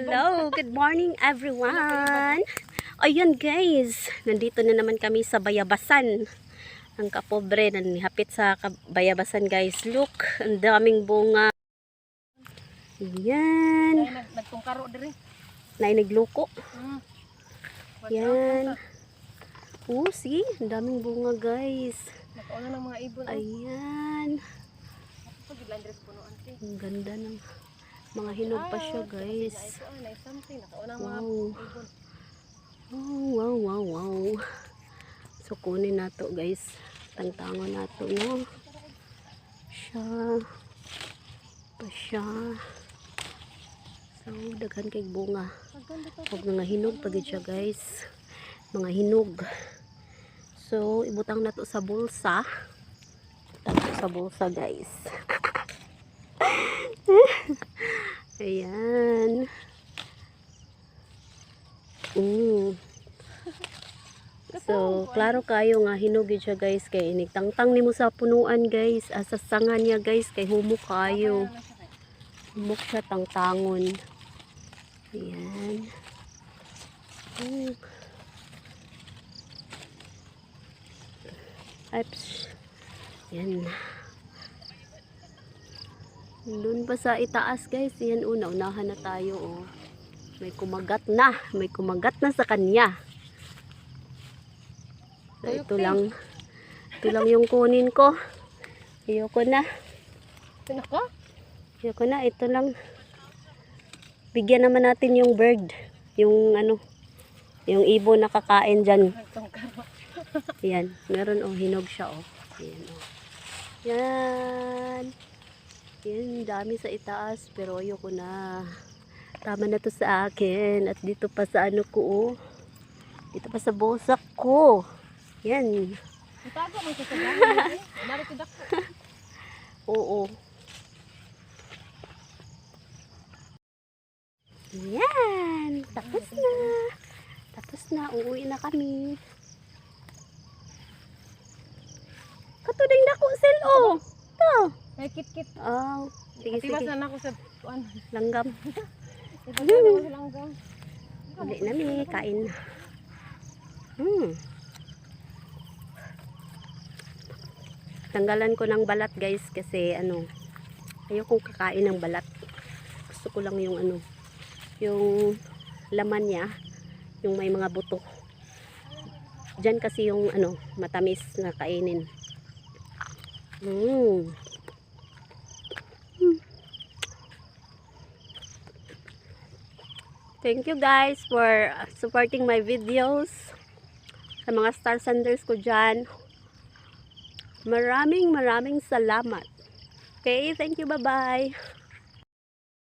Hello, good morning everyone. Ayun guys, nandito na naman kami sa Bayabasan. Ang kapobre na nihapit sa Bayabasan guys. Look, ang daming bunga. Yan. Nagtungkaro diri. Nainigluko. Yan. Oh, see? Ang daming bunga guys. Nakauna ng mga ibon. Ayan. Ang ganda ng mga hinog pa siya guys. Wow. Wow, wow, wow. So kunin nato guys. Tangtangon nato no. Siya. Pa siya. So daghan kay bunga. Ug mga hinog pagid siya guys. Mga hinog. So ibutang nato sa bulsa. Ibutang sa bulsa guys. Ayan. So, klaro kayo nga hinugid siya guys kay inigtangtang nimo sa punuan guys. Asa sanga niya guys kay humok kayo. Humok siya tangtangon. Ayan. Oops. Ayan. Doon pa sa itaas guys, yan unahan na tayo oh. May kumagat na sa kanya. So, ito lang yung kunin ko. Ayoko na, ito lang. Bigyan naman natin yung bird, yung ano, yung ibon na kakain dyan. Yan, meron oh, hinog siya oh. Ayan oh. Yan. Yan, dami sa itaas pero ayoko na. Tama na to sa akin. At dito pa sa ano ko oh. Dito pa sa bosak ko. Yan. Itago mo sa sagana. Naritidak ko. Oo. Yan. Tapos na. Tapos na. Uuwi na kami. Katuding dako sel oh. To. May kit-kit. Oh, sige. Tibasan ako sa langgam. Tibasan ako sa langgam. Uli na mi, kain. Tanggalan ko ng balat guys kasi ano, ayokong kakain ng balat. Gusto ko lang yung ano, yung laman niya, yung may mga buto. Diyan kasi yung ano, matamis na kainin. Thank you guys for supporting my videos. Sa mga star senders ko dyan. Maraming salamat. Okay, thank you, bye bye.